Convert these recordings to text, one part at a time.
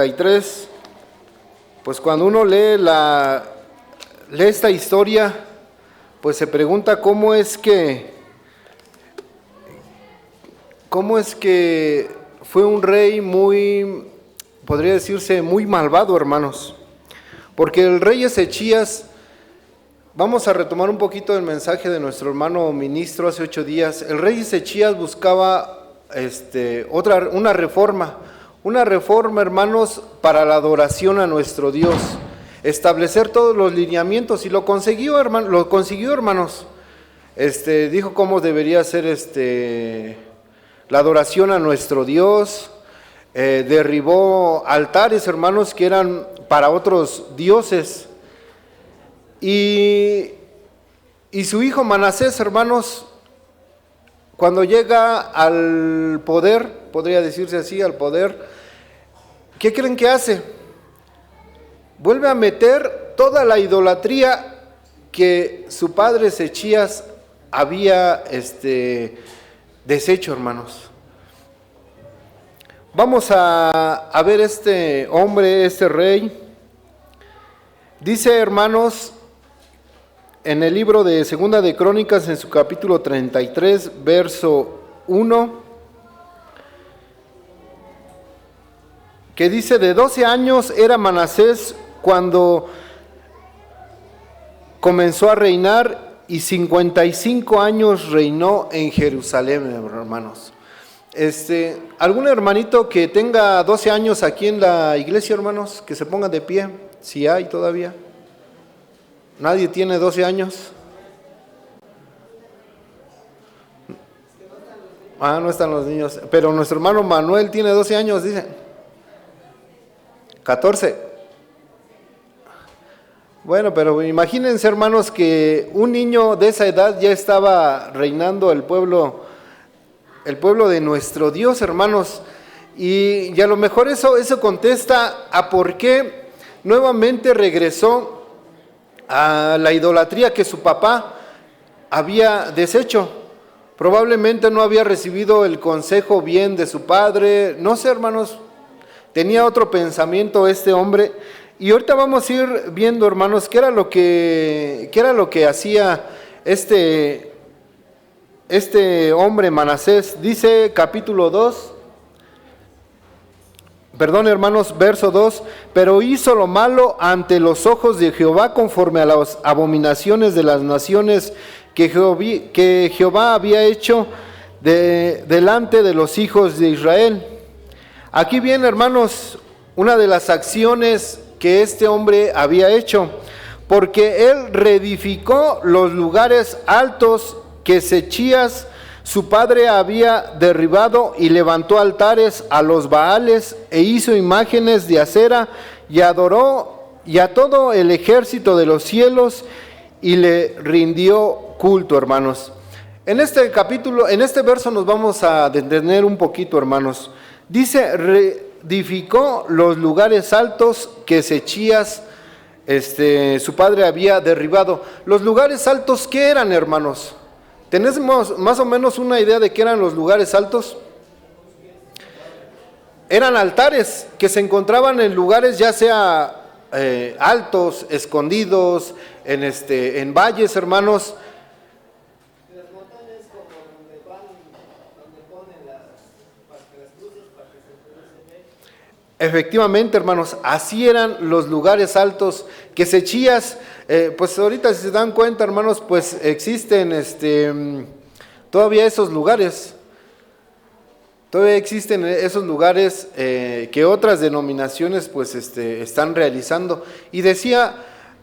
33, pues cuando uno lee esta historia, pues se pregunta cómo es que fue un rey muy, podría decirse, muy malvado, hermanos. Porque el rey Ezechías, vamos a retomar un poquito el mensaje de nuestro hermano ministro hace 8 días. El rey Ezechías buscaba una reforma, hermanos, para la adoración a nuestro Dios, establecer todos los lineamientos, y lo consiguió, hermanos. Dijo cómo debería ser la adoración a nuestro Dios. Derribó altares, hermanos, que eran para otros dioses. Y su hijo Manasés, hermanos, cuando llega al poder, podría decirse así, al poder, ¿qué creen que hace? Vuelve a meter toda la idolatría que su padre Ezechías había deshecho, hermanos. Vamos a ver este hombre, este rey. Dice, hermanos, en el libro de Segunda de Crónicas, en su capítulo 33, verso 1, que dice: de 12 años era Manasés cuando comenzó a reinar, y 55 años reinó en Jerusalén, hermanos. ¿Algún hermanito que tenga 12 años aquí en la iglesia, hermanos, que se ponga de pie, si hay todavía? ¿Nadie tiene 12 años? No están los niños, pero nuestro hermano Manuel tiene 12 años, dice. 14. Bueno, pero imagínense, hermanos, que un niño de esa edad ya estaba reinando el pueblo de nuestro Dios, hermanos. Y a lo mejor eso contesta a por qué nuevamente regresó a la idolatría que su papá había deshecho. Probablemente no había recibido el consejo bien de su padre, no sé, hermanos, tenía otro pensamiento este hombre. Y ahorita vamos a ir viendo, hermanos, qué era lo que hacía este hombre Manasés. Dice capítulo 2, verso 2: pero hizo lo malo ante los ojos de Jehová, conforme a las abominaciones de las naciones que Jehová había hecho delante de los hijos de Israel. Aquí viene, hermanos, una de las acciones que este hombre había hecho, porque él reedificó los lugares altos que Ezechías, su padre, había derribado, y levantó altares a los Baales, e hizo imágenes de acera, y adoró a todo el ejército de los cielos, y le rindió culto, hermanos. En este verso nos vamos a detener un poquito, hermanos. Dice: reedificó los lugares altos que Ezechías, su padre, había derribado. Los lugares altos, ¿qué eran, hermanos? ¿Tenemos más o menos una idea de qué eran los lugares altos? Eran altares que se encontraban en lugares ya sea altos, escondidos, en valles, hermanos. Las montañas, como donde ponen las cruces para que se pudiese ver. Efectivamente, hermanos, así eran los lugares altos que Ezechías, pues ahorita, si se dan cuenta, hermanos, pues existen todavía esos lugares. Todavía existen esos lugares que otras denominaciones pues están realizando. Y decía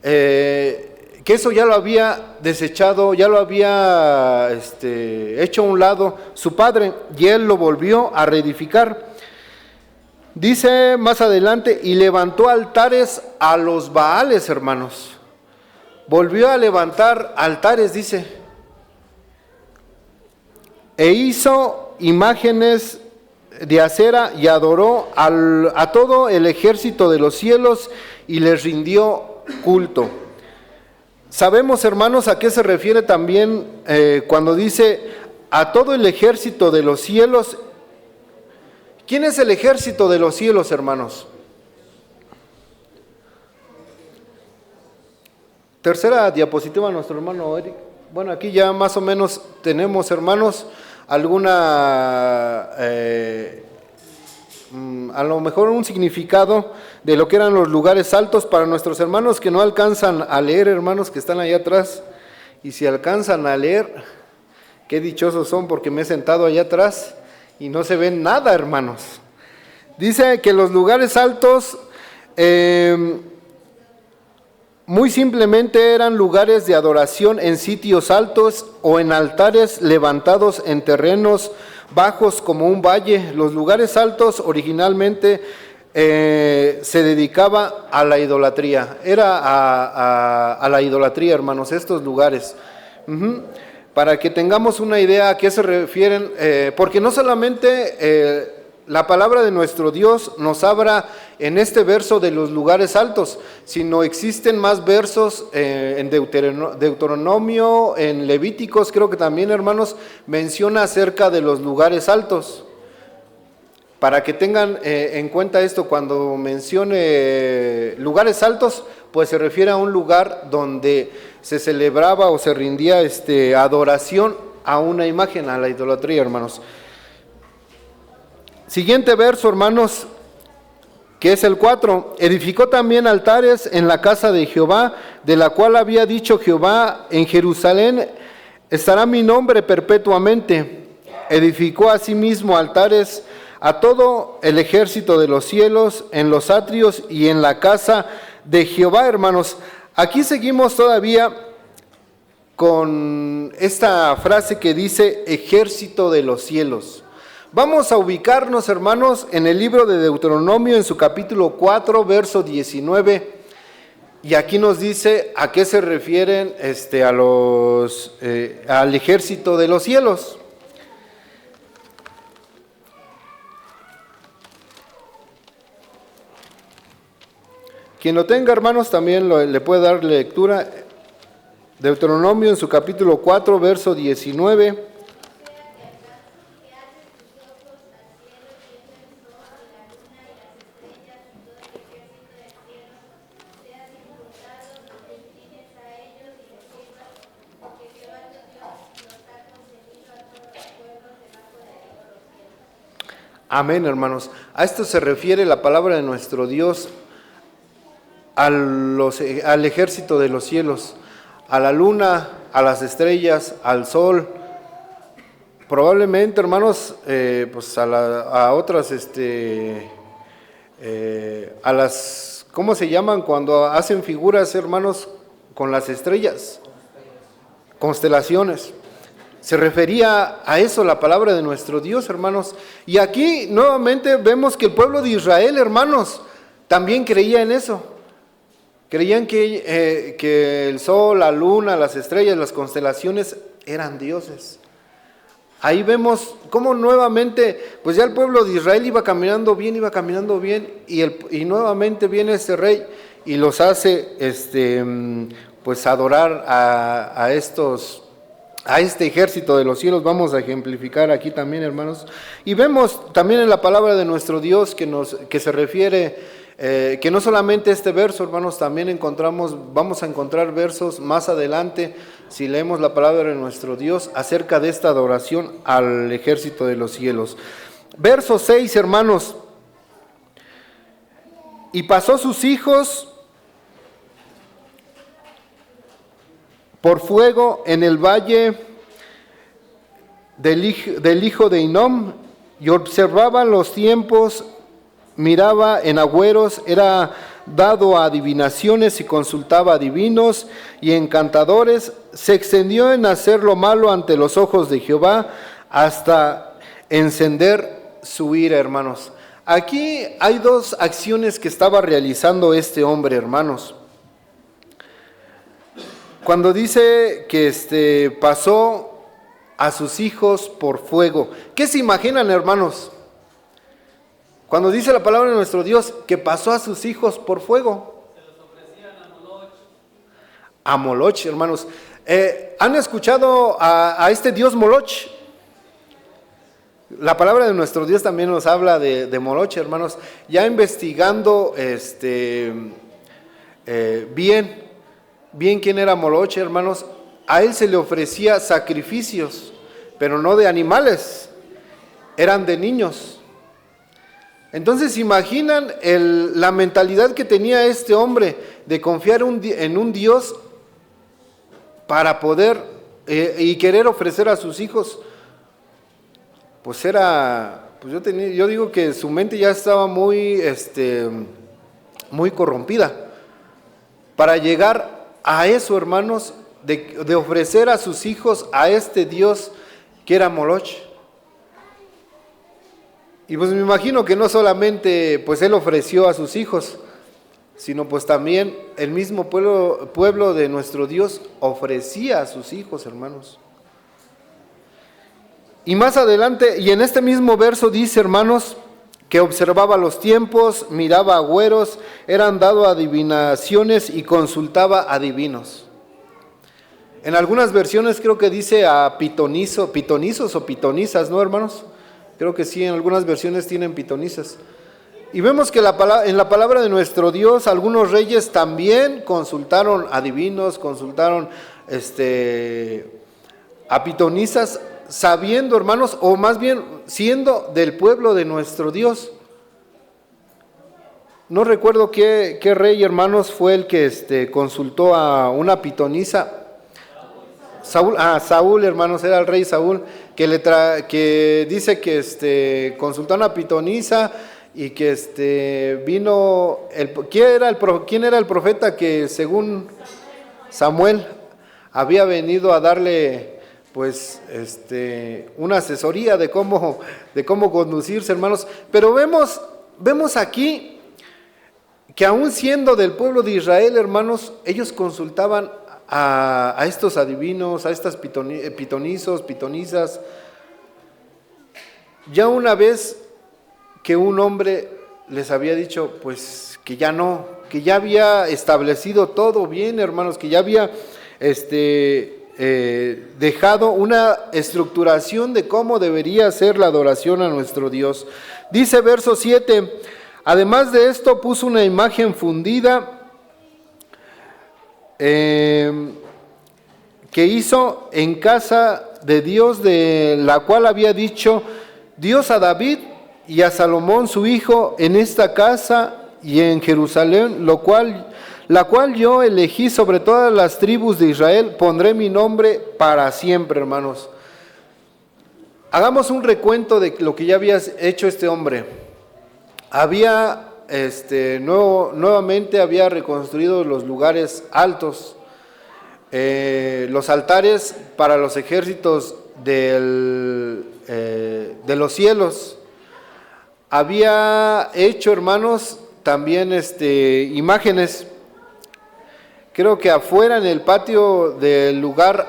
que eso ya lo había desechado, ya lo había hecho a un lado su padre, y él lo volvió a reedificar. Dice más adelante: y levantó altares a los Baales, hermanos. Volvió a levantar altares, dice. E hizo imágenes de acera, y adoró a todo el ejército de los cielos, y les rindió culto. Sabemos, hermanos, a qué se refiere también cuando dice a todo el ejército de los cielos. ¿Quién es el ejército de los cielos, hermanos? tercera diapositiva, nuestro hermano Eric. Bueno, aquí ya más o menos tenemos, hermanos, alguna, a lo mejor un significado de lo que eran los lugares altos para nuestros hermanos que no alcanzan a leer, hermanos que están allá atrás. Y si alcanzan a leer, qué dichosos son, porque me he sentado allá atrás y no se ven nada, hermanos. Dice que los lugares altos, muy simplemente eran lugares de adoración en sitios altos o en altares levantados en terrenos bajos como un valle. Los lugares altos originalmente se dedicaba a la idolatría. Era a la idolatría, hermanos, estos lugares. Para que tengamos una idea a qué se refieren, porque no solamente la palabra de nuestro Dios nos habla en este verso de los lugares altos, sino existen más versos en Deuteronomio, en Levíticos, creo que también, hermanos, menciona acerca de los lugares altos. Para que tengan en cuenta esto, cuando mencione lugares altos, pues se refiere a un lugar donde se celebraba o se rindía adoración a una imagen, a la idolatría, hermanos. Siguiente verso, hermanos, que es el 4. Edificó también altares en la casa de Jehová, de la cual había dicho Jehová: en Jerusalén estará mi nombre perpetuamente. Edificó asimismo altares a todo el ejército de los cielos, en los atrios y en la casa de Jehová, hermanos. Aquí seguimos todavía con esta frase que dice ejército de los cielos. Vamos a ubicarnos, hermanos, en el libro de Deuteronomio, en su capítulo 4, verso 19, y aquí nos dice a qué se refieren al ejército de los cielos. Quien lo tenga, hermanos, también le puede dar lectura. Deuteronomio en su capítulo 4, verso 19. Amén, hermanos. A esto se refiere la palabra de nuestro Dios, al ejército de los cielos, a la luna, a las estrellas, al sol. Probablemente, hermanos, pues a otras, a las, ¿cómo se llaman cuando hacen figuras, hermanos, con las estrellas? Constelaciones. Se refería a eso la palabra de nuestro Dios, hermanos. Y aquí nuevamente vemos que el pueblo de Israel, hermanos, también creía en eso. Creían que el sol, la luna, las estrellas, las constelaciones eran dioses. Ahí vemos cómo nuevamente, pues ya el pueblo de Israel iba caminando bien, y nuevamente viene este rey y los hace pues adorar a este ejército de los cielos. Vamos a ejemplificar aquí también, hermanos. Y vemos también en la palabra de nuestro Dios que se refiere, que no solamente este verso, hermanos, también vamos a encontrar versos más adelante, si leemos la palabra de nuestro Dios, acerca de esta adoración al ejército de los cielos. Verso 6, hermanos. Y pasó sus hijos por fuego en el valle del hijo de Hinnom, y observaba los tiempos, miraba en agüeros, era dado a adivinaciones y consultaba a divinos y encantadores. Se extendió en hacer lo malo ante los ojos de Jehová hasta encender su ira, hermanos. Aquí hay dos acciones que estaba realizando este hombre, hermanos. Cuando dice que pasó a sus hijos por fuego, ¿qué se imaginan, hermanos? Cuando dice la palabra de nuestro Dios que pasó a sus hijos por fuego. Se los ofrecían a Moloch. A Moloch, hermanos. ¿Han escuchado a este dios Moloch? La palabra de nuestro Dios también nos habla de Moloch, hermanos. Ya investigando bien bien quién era Moloch, hermanos. A él se le ofrecía sacrificios, pero no de animales, eran de niños. Entonces imaginan la mentalidad que tenía este hombre de confiar en un Dios para poder y querer ofrecer a sus hijos. Pues yo digo que su mente ya estaba muy corrompida para llegar a eso, hermanos, de ofrecer a sus hijos a este Dios que era Moloch. Y pues me imagino que no solamente pues él ofreció a sus hijos, sino pues también el mismo pueblo de nuestro Dios ofrecía a sus hijos, hermanos. Y más adelante, y en este mismo verso dice, hermanos, que observaba los tiempos, miraba agüeros, eran dado adivinaciones y consultaba adivinos. En algunas versiones creo que dice a pitonizos o pitonizas, ¿no, hermanos? Creo que sí, en algunas versiones tienen pitonizas. Y vemos que en la palabra de nuestro Dios, algunos reyes también consultaron adivinos, consultaron a pitonizas, sabiendo, hermanos, o más bien siendo del pueblo de nuestro Dios. No recuerdo qué rey, hermanos, fue el que consultó a una pitoniza. Saúl, hermanos, era el rey Saúl, que dice que consultó a una pitoniza y que vino, ¿quién era el profeta que según Samuel había venido a darle pues una asesoría de cómo conducirse, hermanos? Pero vemos aquí que aún siendo del pueblo de Israel, hermanos, ellos consultaban a estos adivinos, a estas pitonizos, pitonizas. Ya una vez que un hombre les había dicho pues que ya no, que ya había establecido todo bien, hermanos, que ya había dejado una estructuración de cómo debería ser la adoración a nuestro Dios. Dice verso 7, además de esto puso una imagen fundida que hizo en casa de Dios, de la cual había dicho Dios a David y a Salomón su hijo, en esta casa y en Jerusalén, la cual yo elegí sobre todas las tribus de Israel, pondré mi nombre para siempre, hermanos. Hagamos un recuento de lo que ya había hecho este hombre. Había nuevamente había reconstruido los lugares altos, los altares para los ejércitos de los cielos. Había hecho, hermanos, también imágenes. Creo que afuera en el patio del lugar,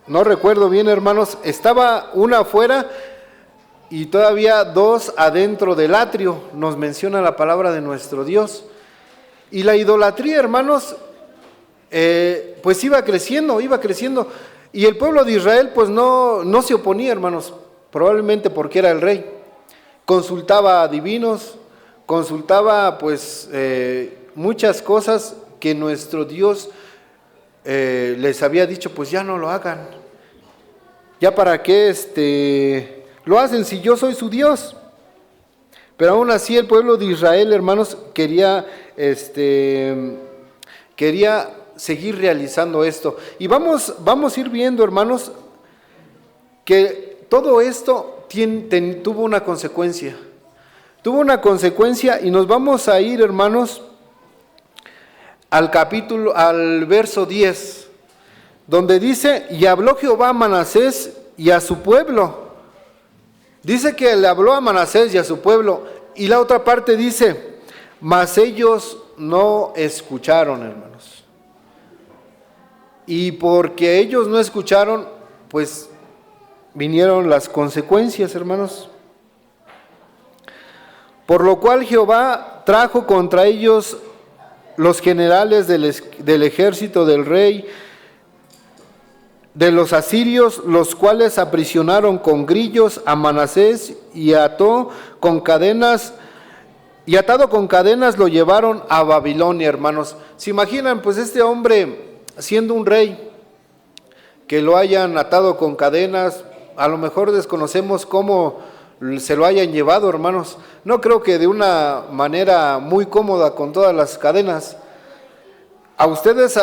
no recuerdo bien, hermanos, estaba una afuera y todavía dos adentro del atrio, nos menciona la palabra de nuestro Dios. Y la idolatría, hermanos, pues iba creciendo. Y el pueblo de Israel pues no se oponía, hermanos, probablemente porque era el rey. Consultaba a divinos, consultaba pues muchas cosas que nuestro Dios les había dicho, pues ya no lo hagan. Ya para qué lo hacen si yo soy su Dios. Pero aún así el pueblo de Israel, hermanos, quería seguir realizando esto. Y vamos a ir viendo, hermanos, que todo esto tuvo una consecuencia. Tuvo una consecuencia y nos vamos a ir, hermanos, al verso 10, donde dice, y habló Jehová a Manasés y a su pueblo. Dice que le habló a Manasés y a su pueblo, y la otra parte dice, mas ellos no escucharon, hermanos. Y porque ellos no escucharon, pues vinieron las consecuencias, hermanos. Por lo cual Jehová trajo contra ellos los generales del ejército del rey, de los asirios, los cuales aprisionaron con grillos a Manasés y ató con cadenas y atado con cadenas lo llevaron a Babilonia, hermanos. ¿Se imaginan, pues, este hombre siendo un rey, que lo hayan atado con cadenas? A lo mejor desconocemos cómo se lo hayan llevado, hermanos. No creo que de una manera muy cómoda con todas las cadenas. A ustedes,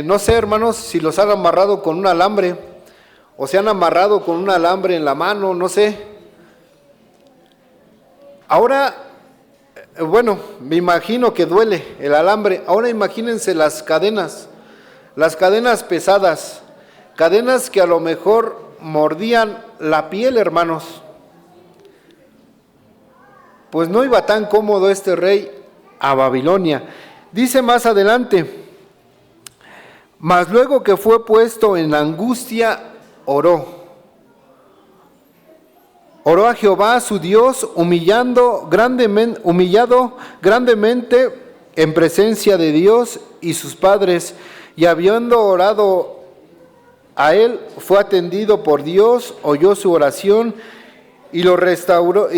no sé, hermanos, si los han amarrado con un alambre, o se han amarrado con un alambre en la mano, no sé. Ahora, bueno, me imagino que duele el alambre. Ahora imagínense las cadenas pesadas, cadenas que a lo mejor mordían la piel, hermanos. Pues no iba tan cómodo este rey a Babilonia. Dice más adelante: mas luego que fue puesto en angustia, oró a Jehová su Dios, humillado grandemente en presencia de Dios y sus padres, y habiendo orado a él, fue atendido por Dios, oyó su oración y lo restauró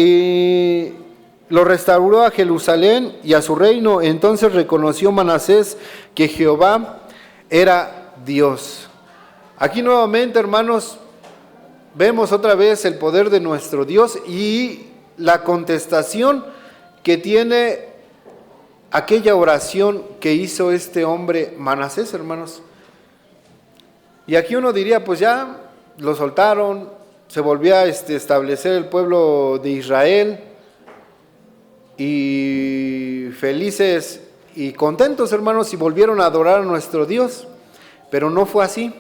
a Jerusalén y a su reino. Entonces reconoció Manasés que Jehová era Dios. Aquí nuevamente, hermanos, vemos otra vez el poder de nuestro Dios y la contestación que tiene aquella oración que hizo este hombre Manasés, hermanos. Y aquí uno diría, pues ya lo soltaron, se volvió a establecer el pueblo de Israel, y felices y contentos, hermanos, y volvieron a adorar a nuestro Dios. Pero no fue así.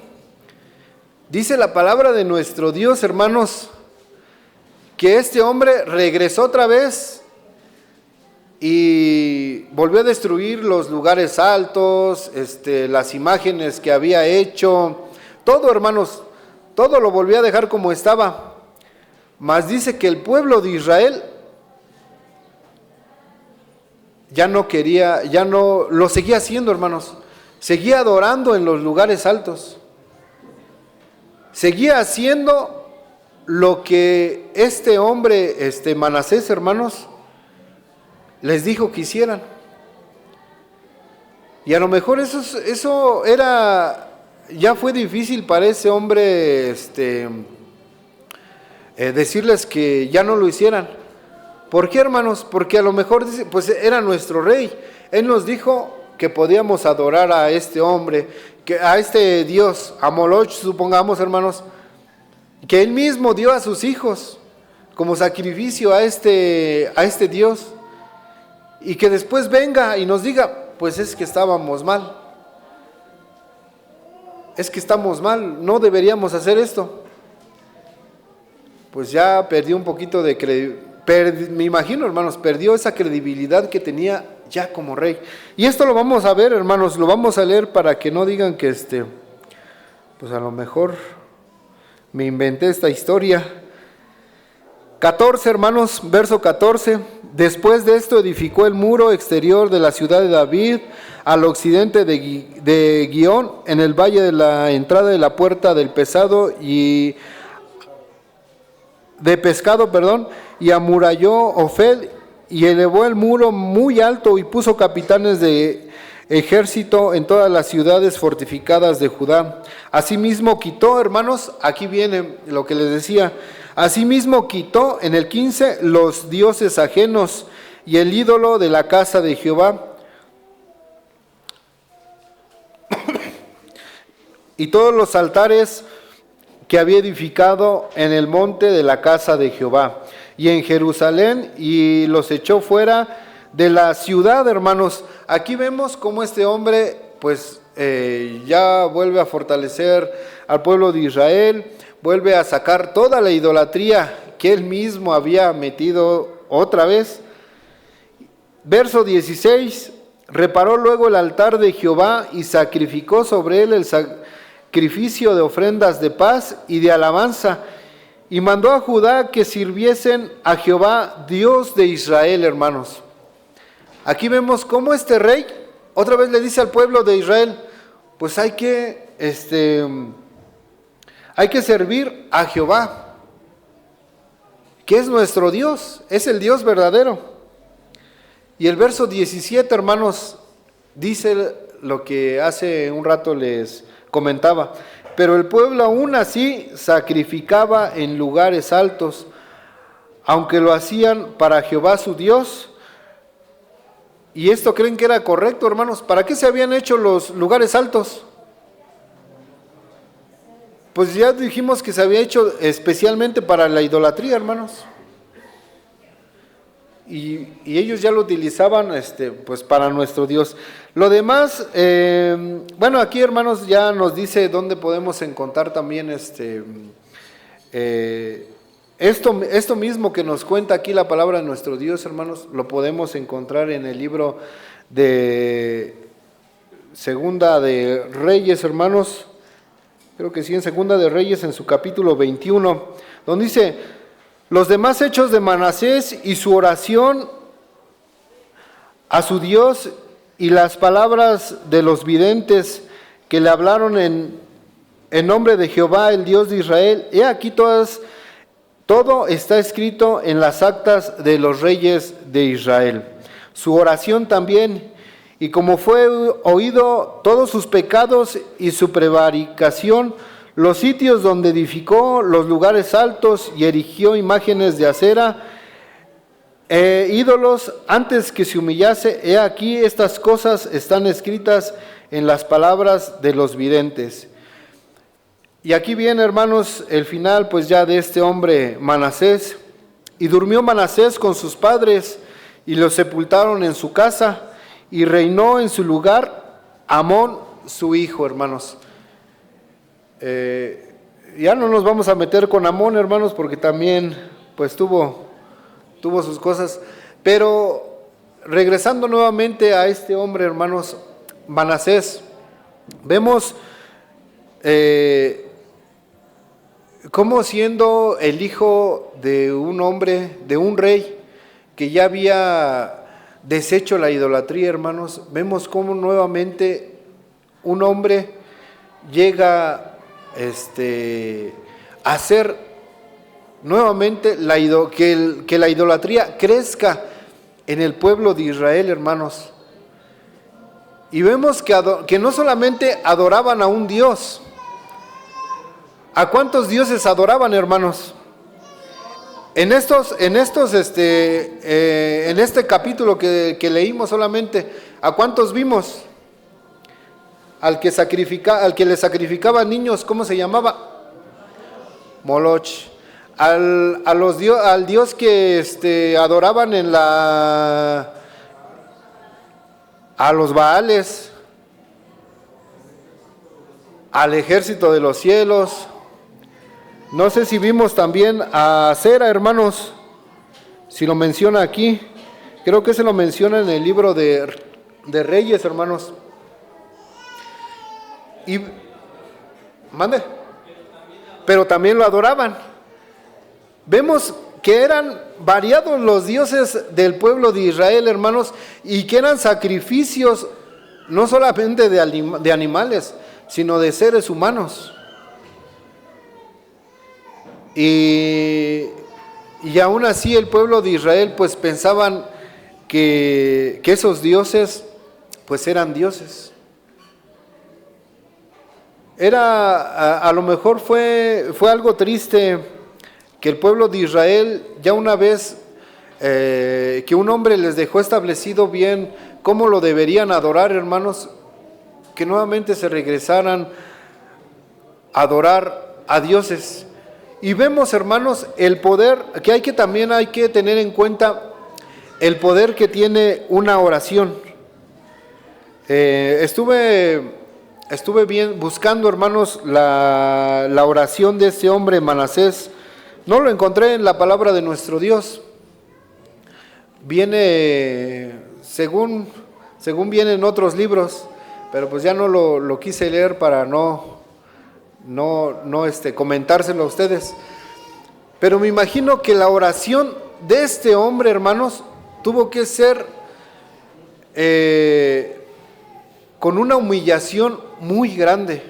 Dice la palabra de nuestro Dios, hermanos, que este hombre regresó otra vez y volvió a destruir los lugares altos, las imágenes que había hecho, todo, hermanos, todo lo volvió a dejar como estaba. Mas dice que el pueblo de Israel ya no lo seguía haciendo, hermanos. Seguía adorando en los lugares altos. Seguía haciendo lo que este hombre, Manasés, hermanos, les dijo que hicieran. Y a lo mejor eso ya fue difícil para ese hombre, decirles que ya no lo hicieran. ¿Por qué, hermanos? Porque a lo mejor, pues era nuestro rey. Él nos dijo que podíamos adorar a este hombre, a este Dios, a Moloch, supongamos, hermanos, que él mismo dio a sus hijos como sacrificio a este Dios, y que después venga y nos diga, pues es que estábamos mal. Es que estamos mal, no deberíamos hacer esto. Pues ya perdió un poquito de credibilidad. Me imagino, hermanos, perdió esa credibilidad que tenía ya como rey. Y esto lo vamos a ver, hermanos, lo vamos a leer para que no digan que pues a lo mejor me inventé esta historia. 14, hermanos, verso 14. Después de esto edificó el muro exterior de la ciudad de David al occidente de Guión, en el valle de la entrada de la puerta del pescado y amuralló Ofel y elevó el muro muy alto y puso capitanes de ejército en todas las ciudades fortificadas de Judá. Asimismo quitó, hermanos, aquí viene lo que les decía, asimismo quitó en el 15 los dioses ajenos y el ídolo de la casa de Jehová y todos los altares que había edificado en el monte de la casa de Jehová y en Jerusalén, y los echó fuera de la ciudad, hermanos. Aquí vemos cómo este hombre pues ya vuelve a fortalecer al pueblo de Israel, vuelve a sacar toda la idolatría que él mismo había metido otra vez. Verso 16, reparó luego el altar de Jehová y sacrificó sobre él el sacrificio de ofrendas de paz y de alabanza, y mandó a Judá que sirviesen a Jehová, Dios de Israel, hermanos. Aquí vemos cómo este rey otra vez le dice al pueblo de Israel, pues hay que servir a Jehová, que es nuestro Dios, es el Dios verdadero. Y el verso 17, hermanos, dice lo que hace un rato les comentaba. Pero el pueblo aún así sacrificaba en lugares altos, aunque lo hacían para Jehová su Dios. ¿Y esto creen que era correcto, hermanos? ¿Para qué se habían hecho los lugares altos? Pues ya dijimos que se había hecho especialmente para la idolatría, hermanos. Y ellos ya lo utilizaban pues para nuestro Dios. Lo demás, bueno, aquí, hermanos, ya nos dice dónde podemos encontrar también esto mismo que nos cuenta aquí la palabra de nuestro Dios, hermanos, lo podemos encontrar en el libro de Segunda de Reyes, hermanos. Creo que sí, en Segunda de Reyes, en su capítulo 21, donde dice: los demás hechos de Manasés y su oración a su Dios y las palabras de los videntes que le hablaron en nombre de Jehová, el Dios de Israel. He aquí todo está escrito en las actas de los reyes de Israel. Su oración también, y como fue oído todos sus pecados y su prevaricación, los sitios donde edificó los lugares altos y erigió imágenes de acera, ídolos, antes que se humillase, he aquí estas cosas están escritas en las palabras de los videntes. Y aquí viene, hermanos, el final pues ya de este hombre Manasés. Y durmió Manasés con sus padres y los sepultaron en su casa, y reinó en su lugar Amón su hijo, hermanos. Ya no nos vamos a meter con Amón, hermanos, porque también pues tuvo sus cosas. Pero regresando nuevamente a este hombre, hermanos, Manasés, vemos cómo, siendo el hijo de un hombre, de un rey que ya había deshecho la idolatría, hermanos, vemos cómo nuevamente un hombre llega a hacer nuevamente que la idolatría crezca en el pueblo de Israel, hermanos. Y vemos que no solamente adoraban a un Dios. ¿A cuántos dioses adoraban, hermanos? En este capítulo que leímos solamente, ¿a cuántos vimos? Al que le sacrificaban niños, ¿cómo se llamaba? Moloch. Al Dios que adoraban a los Baales, al ejército de los cielos. No sé si vimos también a Acera, hermanos, si lo menciona aquí. Creo que se lo menciona en el libro de Reyes, hermanos. Y mande. Pero también lo adoraban. Vemos que eran variados los dioses del pueblo de Israel, hermanos, y que eran sacrificios no solamente de animales, sino de seres humanos. Y aún así el pueblo de Israel pues pensaban que esos dioses pues eran dioses. A lo mejor fue algo triste que el pueblo de Israel, ya una vez que un hombre les dejó establecido bien cómo lo deberían adorar, hermanos, que nuevamente se regresaran a adorar a dioses. Y vemos, hermanos, el poder que también hay que tener en cuenta, el poder que tiene una oración. Estuve bien buscando, hermanos, la oración de este hombre Manasés. No lo encontré en la palabra de nuestro Dios. Viene, según viene en otros libros, pero pues ya no lo quise leer para no comentárselo a ustedes. Pero me imagino que la oración de este hombre, hermanos, tuvo que ser con una humillación muy grande,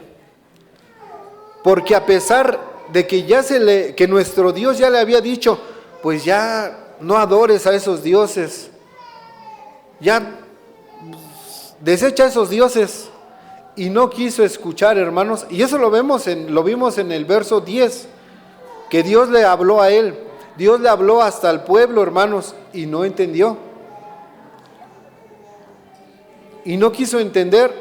porque a pesar de que que nuestro Dios ya le había dicho, pues ya no adores a esos dioses, ya desecha esos dioses y no quiso escuchar, hermanos. Y eso lo vimos en el verso 10, que Dios le habló a él. Dios le habló hasta el pueblo, hermanos, y no entendió. Y no quiso entender.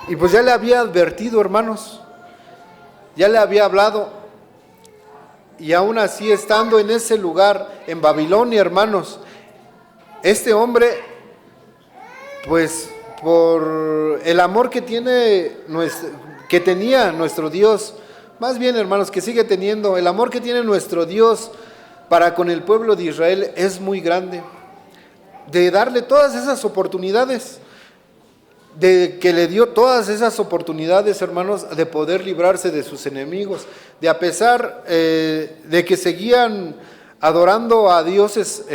Y pues ya le había advertido, hermanos. Ya le había hablado. Y aún así, estando en ese lugar, en Babilonia, hermanos, este hombre, pues por el amor que tenía nuestro Dios, más bien, hermanos, que sigue teniendo, el amor que tiene nuestro Dios para con el pueblo de Israel es muy grande, de darle todas esas oportunidades, de que le dio todas esas oportunidades, hermanos, de poder librarse de sus enemigos, de a pesar de que seguían adorando a dioses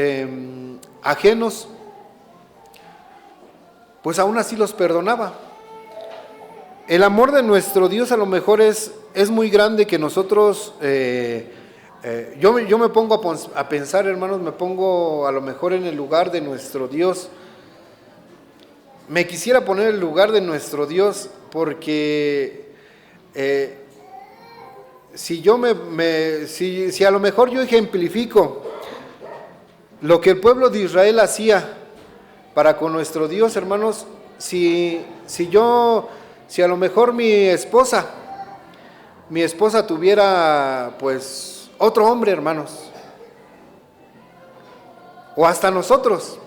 ajenos, pues aún así los perdonaba. El amor de nuestro Dios a lo mejor es muy grande, que nosotros, yo me pongo a pensar, hermanos, me pongo a lo mejor en el lugar de nuestro Dios. Me quisiera poner en el lugar de nuestro Dios, porque si a lo mejor yo ejemplifico lo que el pueblo de Israel hacía para con nuestro Dios, hermanos, si a lo mejor mi esposa tuviera pues otro hombre, hermanos, o hasta nuestros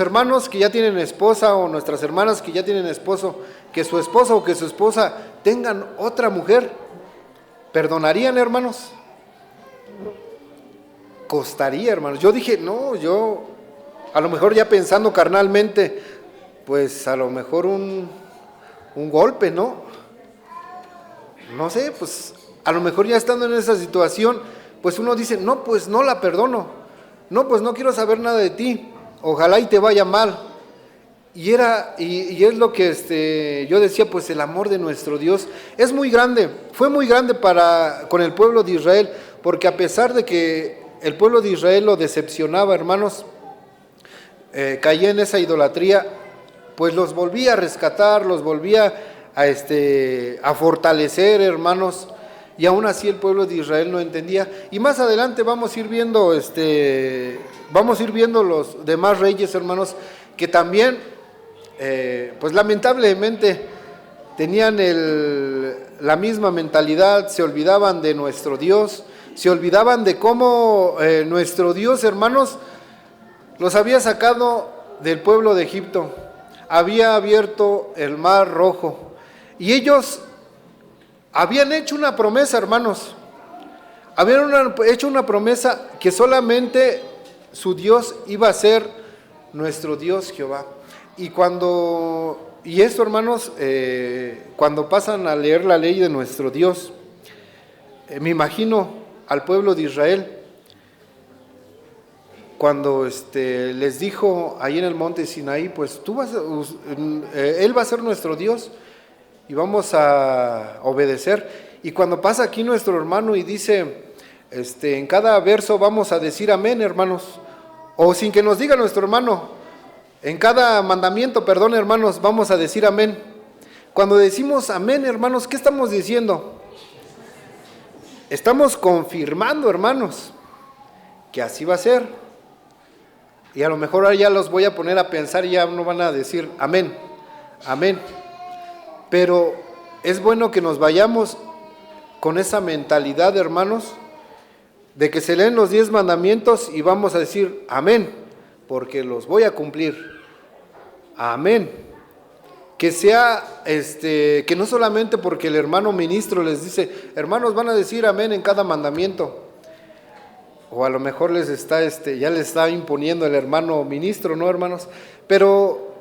hermanos que ya tienen esposa, o nuestras hermanas que ya tienen esposo, que su esposa o que su esposa tengan otra mujer, ¿perdonarían, hermanos? Costaría, hermanos. Yo dije, no, a lo mejor ya pensando carnalmente, pues a lo mejor un golpe, ¿no? No sé, pues a lo mejor ya estando en esa situación, pues uno dice, no, pues no la perdono, no, pues no quiero saber nada de ti, ojalá y te vaya mal. Y es lo que yo decía, pues el amor de nuestro Dios es muy grande, fue muy grande con el pueblo de Israel, porque a pesar de que el pueblo de Israel lo decepcionaba, hermanos, caía en esa idolatría, pues los volvía a rescatar, los volvía a fortalecer, hermanos, y aún así el pueblo de Israel no entendía. Y más adelante vamos a ir viendo los demás reyes, hermanos, que también pues lamentablemente tenían la misma mentalidad, se olvidaban de nuestro Dios, se olvidaban de cómo nuestro Dios, hermanos, los había sacado del pueblo de Egipto, había abierto el mar rojo, y ellos habían hecho una promesa, hermanos, hecho una promesa que solamente su Dios iba a ser nuestro Dios Jehová. Y esto, hermanos, cuando pasan a leer la ley de nuestro Dios, me imagino al pueblo de Israel, cuando les dijo ahí en el monte Sinaí, pues Él va a ser nuestro Dios y vamos a obedecer. Y cuando pasa aquí nuestro hermano y dice, en cada verso vamos a decir amén, hermanos, o sin que nos diga nuestro hermano, en cada mandamiento, perdón, hermanos, vamos a decir amén. Cuando decimos amén, hermanos, ¿qué estamos diciendo? Estamos confirmando, hermanos, que así va a ser. Y a lo mejor ahora ya los voy a poner a pensar y ya no van a decir amén, amén. Pero es bueno que nos vayamos con esa mentalidad, hermanos, de que se leen los 10 mandamientos y vamos a decir amén, porque los voy a cumplir. Amén. Que sea, que no solamente porque el hermano ministro les dice, hermanos, van a decir amén en cada mandamiento, o a lo mejor les está, ya les está imponiendo el hermano ministro, ¿no, hermanos? Pero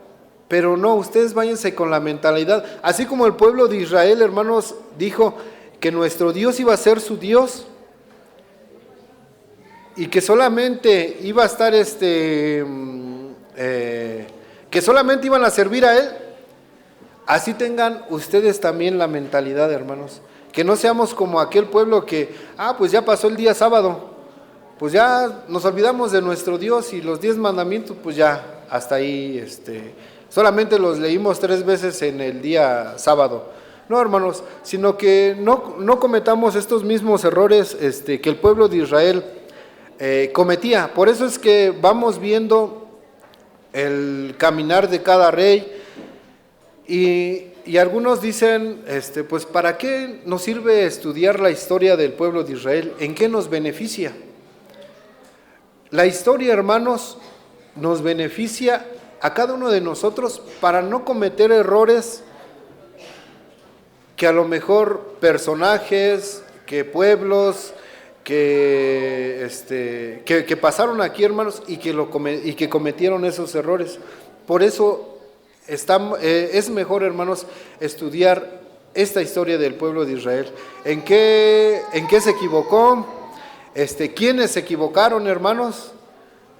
no, ustedes váyanse con la mentalidad, así como el pueblo de Israel, hermanos, dijo que nuestro Dios iba a ser su Dios, y que solamente iba a estar, que solamente iban a servir a Él. Así tengan ustedes también la mentalidad, hermanos, que no seamos como aquel pueblo que, pues ya pasó el día sábado, pues ya nos olvidamos de nuestro Dios y los 10 mandamientos, pues ya, hasta ahí, solamente los leímos 3 veces en el día sábado. No, hermanos, sino que no cometamos estos mismos errores que el pueblo de Israel cometía. Por eso es que vamos viendo el caminar de cada rey y algunos dicen, pues ¿para qué nos sirve estudiar la historia del pueblo de Israel? ¿En qué nos beneficia? La historia, hermanos, nos beneficia a cada uno de nosotros para no cometer errores que a lo mejor personajes, que pueblos, que pasaron aquí, hermanos, y que cometieron esos errores. Por eso es mejor, hermanos, estudiar esta historia del pueblo de Israel. ¿En qué se equivocó? ¿Quiénes se equivocaron, hermanos?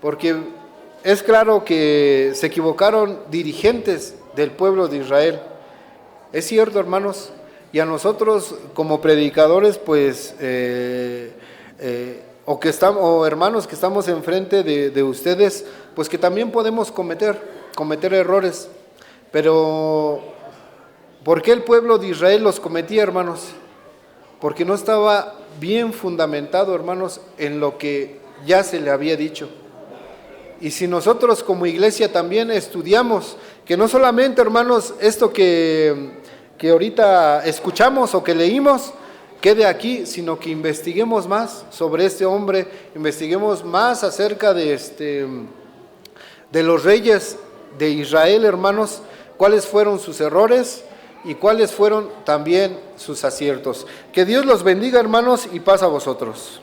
Porque es claro que se equivocaron dirigentes del pueblo de Israel. Es cierto, hermanos, y a nosotros como predicadores, pues, o hermanos que estamos enfrente de ustedes, pues que también podemos cometer errores. Pero, ¿por qué el pueblo de Israel los cometía, hermanos? Porque no estaba bien fundamentado, hermanos, en lo que ya se le había dicho. Y si nosotros como iglesia también estudiamos, que no solamente, hermanos, esto que ahorita escuchamos o que leímos, quede aquí, sino que investiguemos más sobre este hombre, investiguemos más acerca de los reyes de Israel, hermanos, cuáles fueron sus errores y cuáles fueron también sus aciertos. Que Dios los bendiga, hermanos, y paz a vosotros.